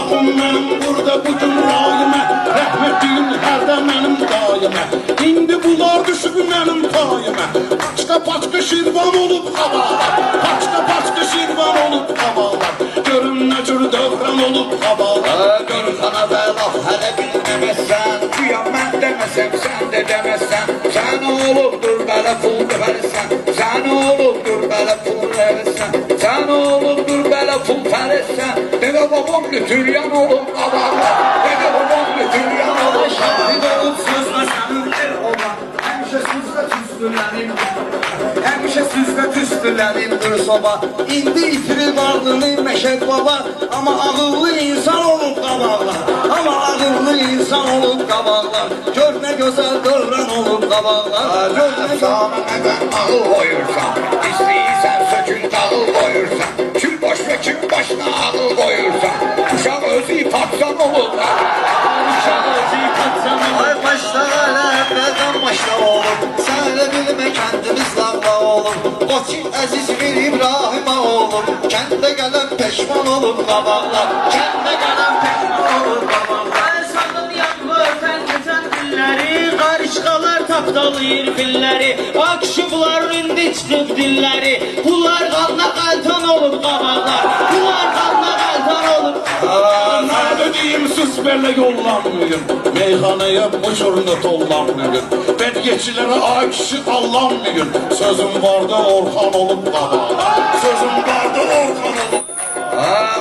Allah'ım benim burada bütün rayime, rahmetin her de benim daime. İndi bunlar düşüp benim payime. Paçka şirvan olup havalar, paçka şirvan olup havalar. Görün ne cür dövran olup havalar. Gör kana ve laf hele bilmemezsen, güya ben demesem sen de demezsen. Sen olubdur belə pul verirsen, sen olubdur belə pul verirsen, sen olubdur belə pul verirsen. Dede babam lütüryan olup havalar, dede babam lütüryan olup Şahid olup sözləsənin el olan, həmişə sözlə tüstülənim. Həmişə sözlə tüstülərimdir soba. İndi itirir varlığını Məşəd baba. Amma ağıllı insan olub qabaqlar, amma ağıllı insan olub qabaqlar. Gör nə gözəl dövran olub qabaqlar. Gör nə sana neden ağıl koyursan, istəyirsən sökül dağıl koyursan. Kim boş ve kim başına ağıl koyursan, uşaq özü patsan olur. Uşaq özü patsan olur. Ay başda elə əvvəldən başda olub. Sən elə bilmə kəndimiz lağla olub. Qoçi əziz bir İbrahim olub. Kəndə gələn peşman olub qabaqlar. Kəndə gələn peşman olub qabaqlar. Sanılyan öten geçen dilleri, qarışqalar tapdalayır filləri. Akşıblar indi çıxıb dilləri. Bunlar qanla qaltan olub qabaqlar. Bunlar qanla qaltan olub. Ne dediğim siz böyle yollanmayın. Meyhaneye boşurunda tollanmayın. Ben geçilere ay kişi allanmayın. Sözüm vardı Orhan olup havalar. Sözüm vardı Orhan olup.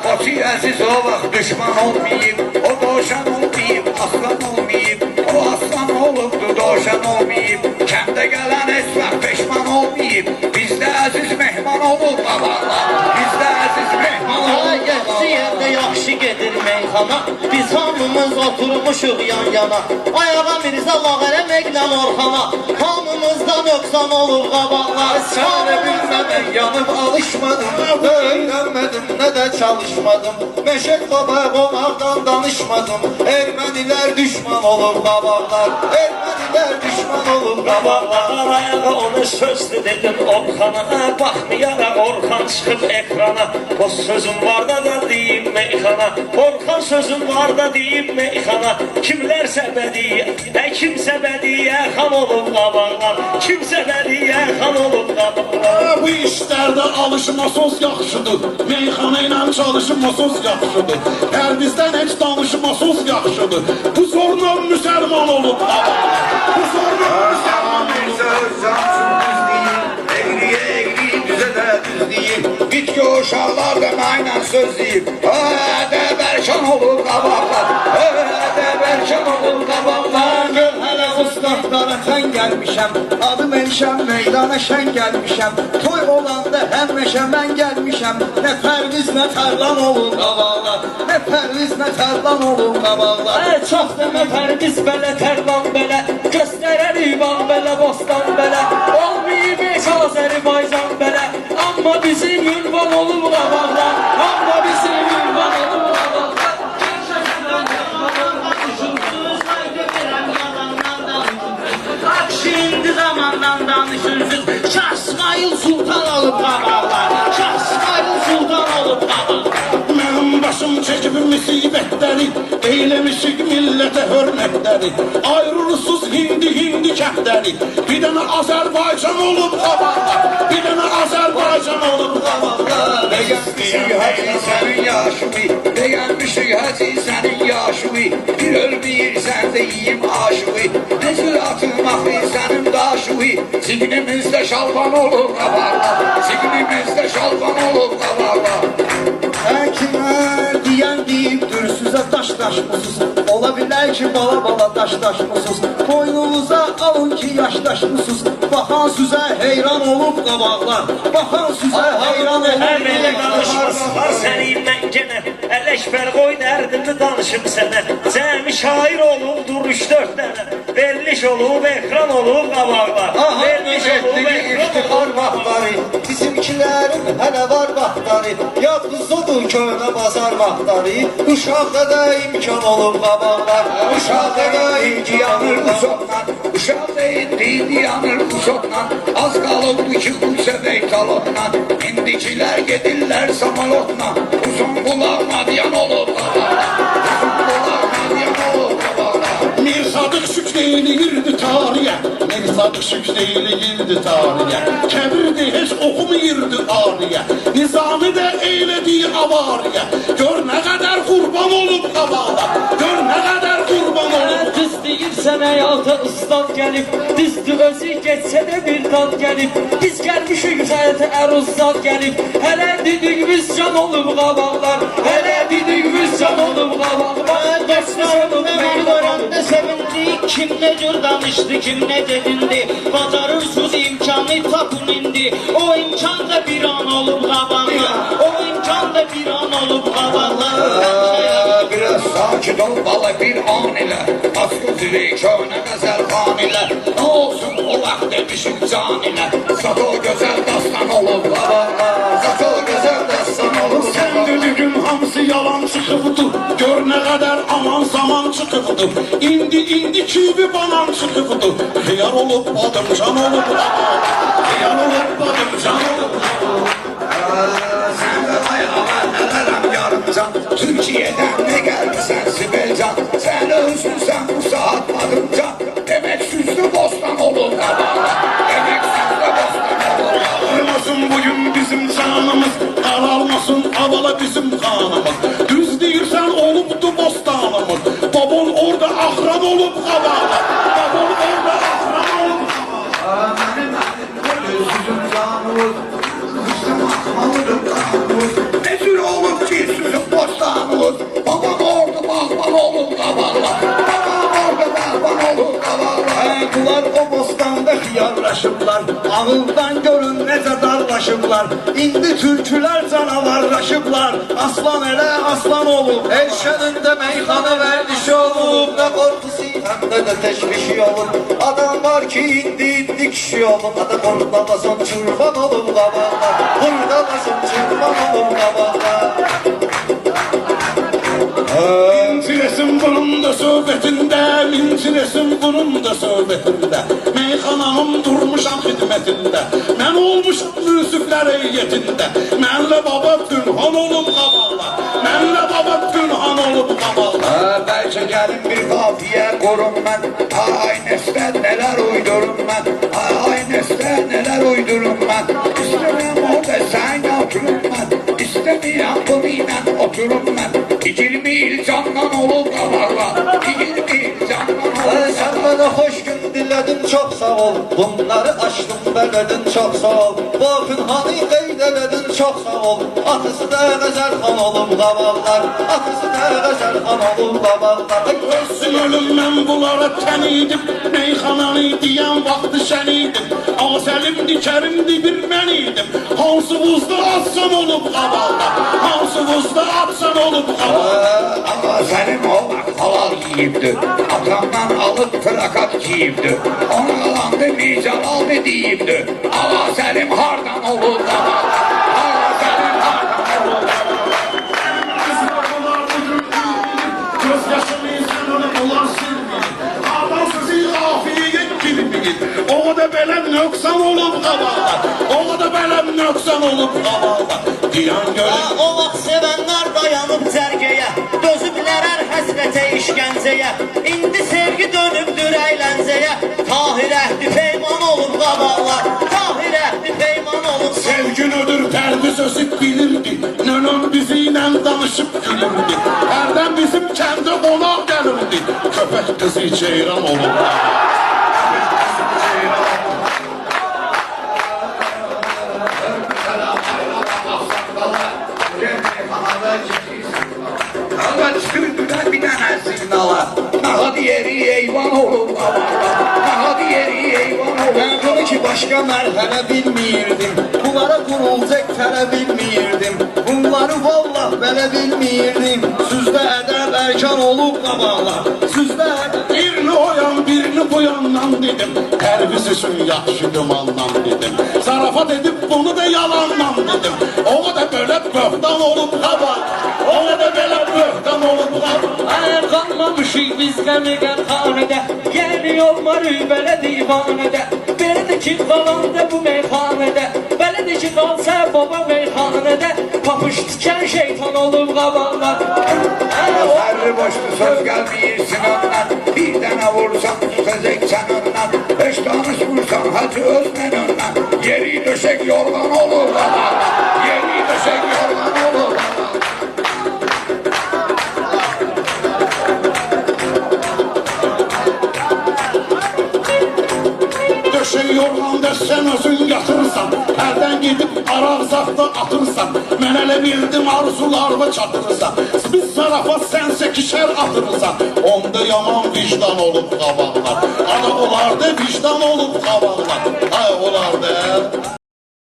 Qoçi əziz o vaxt düşman olmayıb, o doşan olmayıb, aslan olmayıb. O aslan olubdu, doşan olmayıb. Kəndə gələn esmər peşman olmayıb. Bizdə əziz mehman olub qabarlar, bizdə əziz mehman olub Yaxşı yerdə yaxşı gedir meyxana. Biz hamımız oturmuşuq yan yana. Ayağa Mirzə Lağərə Məqnəm Orxana. Hamımızda nöqsan olur qabaqlar. Çare bilmədən yanıb alışmadım. Öyrənmədim, nə də çalışmadım. Məşəd baba qonaqdan danışmadım. Ermənilər düşman olub qabaqlar. Ermənilər düşman olub qabaqlar. Ayağa onu sözdü dedim Orxana. Baxmayaraq Orxan çıxıb ekrana. O sözüm var da deyim meyxana. Orxan sözüm var da deyim meyxana. Kimlərsə bədiyə, kimsə bədiyə xan olub qabaqlar. Kimsə bədiyə xan olub qabaqlar. Bu işlerde alışmasız yaxşıdır. Meyxana ilə çalışmasız yaxşıdır. Pərdizdən heç danışmasız yaxşıdır. Bu zorla müsəlman olup havalar. Bu zorla müsəlman Bitki uşaqlar deməklə söz deyib, Dərkan olur qabaqlar, Dərkan olur qabaqlar. Gör hələ ustaqlara tən gəlmişəm. Adım Elşən meydana şən gəlmişəm. Toy olanda həmişə mən gəlmişəm. Nə pərviz nə tərlan olun qabaqlar. Nə pərviz nə tərlan olun qabaqlar. Çox demə pərviz belə, tərlan belə. Göstərər İvan belə, bostan belə. Olmayıb heç Azərbaycan belə. Amma bizim ünvan olub qabaqlar. Amma bizim ünvan olub qabaqlar. Şimdi zamandan danışırsız. Şah İsmail Sultan olup qabaqlar. Şah İsmail Sultan olup qabaqlar. Mənim başım çəkib müsibətləri, eyləmişik millətə hörmətləri. Ayrılırsız hindi kəhdləri. Bir dənə Azərbaycan olub havalar. Bir dənə Azərbaycan olub havalar. Beğenmişik hacı senin yaşını, beğenmişik hacı senin yaşını. Bir ölmeyirsen de yiyeyim aşığı, necil atılmak senin daşığı. Zihnimizde şalvan olur kabarlar, zihnimizde şalvan olur kabarlar. Həkimlər deyən deyibdir, sizə daşmışsınız. Ola bilər ki, bala daşmışsınız. Boynunuza alın ki, yaşdaşmışsınız. Baxan sizə heyran olub qabaqlar. Baxan sizə heyran olub Hər belə qabaqlar. danışmasınlar səni mən genə. Ələkbər qoy dərdimi danışım sənə. Cəmi şair olubdur 3-4 dənə. Veriliş olub, ekran olub qabaqlar. Aha, Veriliş olub, etdiyi ekran iftixar olub vaxtları. Bizimkilərin hələ var vaxtları. Yadınızdadır köhnə bazar vaxtları. Uşaqda da imkan olub qabaqlar. Uşaqda indi yanır bu sokdan, uşaqda indi yanır bu sokdan. Az qalıbdı ki bu səbək talotdan, indikilər gedirlər samalotla. Uzun qulaq madyan olub. Mirza Işık değildi tarihe. Kebirdi hiç okumuyurdu ariye. Nizami de eylediği avariye. Gör ne kadar kurban olup kabala. Gör ne kadar kurban olup. Düz deyirsən həyata ıslad gəlib, düzdür özü geçsə də bir dad gəlib. Biz gəlmişik həyata əruzad gəlib, hələ didiyimiz can olub qabaqlar, hələ didiyimiz can olub qabaqlar. Dostlarım mən görəndə sevindik, kim nə cür danışdı, kim nə dedindi. Bacarırsız imkanı tapın indi, o imkan da bir an olub qabaqlar, o imkan da bir an olub qabaqlar. Biraz sakin ol bala bir an ile Askı zili köyne gazel kan ile Ne olsun o vaxt demişik can ile Zat o güzel dastan olur baba Zat o güzel dastan olur Sen dediğin hamısı yalan çıkıbdı. Gör ne kadar aman zaman çıkıbdı. İndi kivi banan çıkıbdı. Hıyar olup adım can olup Hıyar olup adım can olup Sen de bayağı nelerem yarımcan Türkiye'den ne geldi sen Sibelcan Sen özgürsen bu saat adımcan Demek süslü bostan olur baba Demek süslü bostan olur Ağırmasın bugün bizim canımız. Kararmasın avala bizim kanımız. Düz değilsen olupdu bostanımız. Babon orada ahram olup kavala. Babon orada ahram olup Gözsüzüm canımız, kıştım akmalıdır kanımız. Ne tür olur ki süzüp bostanımız Babam orada bahman olur kavala Babam orada bahman olur kavala Bunlar o bostanda xiyarlaşıblar, ağıldan görün necə darlaşıblar. İndi türkülər canavarlaşıblar, aslan elə aslan olub. Erşənində meyxana vərdişi olub, nə qorxusu həm də təşvişi olub. Adam var ki indi kişi olub, adı qurdalasın çırpan olub qabaqlar, qurdalasın çırpan olub qabaqlar. İnciresin bunun da söhbetinde, minciresin bunun da söhbetinde. Meyxanamın durmuşam xidmətində. Mən olmuşam müsiflər heyyətində. Mənlə baba pünhan olub qaballar. Mənlə baba pünhan olub qaballar. Belki gelin bir kafiye korun ben Ay nesler neler uydurum ben Ay nesler neler uydurum ben İstemem orada sen oturum ben İstemeyen bununla oturum ben 20 yıl candan olur kabarla 20 yıl candan olur Sen bana hoş gün diledin çok sağ ol. Bunları açtım beledin çok sağ ol. Bu pünhanı qeydeledin çok sağ ol. Atısı da Qəzər xan olub qabaqlar. Atısı da Qəzər xan olub qabaqlar. Ölsün ölüm mən bunlara tən idim. Meyxananı deyən vaxtı sən idim. Azəlimdi, kərimdi bir mən idim. Hansı buzda atsan olub qaballar. Hansı buzda atsan olub qaballar. Ama senin oğlan halal yiyipti Atamdan alıp plakat giyipti Ona alandı mical aldı deyipti Allah senin hardan olur baba Allah senin hardan olur Bunlar bugün göz yaşını insanları bulan silmeyin. Adam sizi afiye girmeyin. O da belə nöqsan olub qaballar. O da belə nöqsan olub qaballar. Diyan görün. O vaxt sevənlər dayanıb cərgəyə, dözüblər hər həsrətə işgəncəyə. İndi sevgi dönübdür əyləncəyə, Tahir əhdi peyman olub qabaqlar, Tahir əhdi peyman olub. Sevgin ödür pərdi sözü bilirdi. Nönön bizimlə danışıb gülürdü. Hərdən bizim kəndə qonaq gəlirdi. Köpək qızı ceyran olub. Allah çıkırdılar bir tane signala Naha diğeri eyvan olur baba Naha diğeri eyvan olur Ben bunu ki başka mərhələ bilmiyirdim. Bunlara qurulacaq fərə bilmiyirdim. Bunları vallah belə bilmiyirdim. Süzdə ədəb ərkan olub qabaqlar. Süzdə ədəb Birini oyan birini bu yandan dedim. Hər biz üçün yaxşı dumandan dedim. Zarafat edip bunu da yalandan dedim. O da böyle böhtan olup hava. O da böyle böhtan olup hava. Əgər qalmamışıq biz qəmigənxanədə, yəni olmarıq belə divanədə. Belədir ki, qalanda bu meyxanədə, belədir ki, qalsa baba meyxanədə. Papış tikən şeytan olub qabaqlar. Sarı boşlu söz gelmeyirsin ondan Bir tane vursan tutacak sen ondan 5 Hacı Özmen önüne yeri döşek yorgan olur qabalar. Yeri döşek yorgan olur qabalar. Döşek yorğanda sen özün yatırırsan, hərdən gedib araq zatda atırsan, mən elə bildim arzularımı çatırırsan, biz zarafat sənsə kişər atırırsan, onda yaman vicdan olub qabaqlar, ana olardı vicdan olub qabaqlar, ay olardı.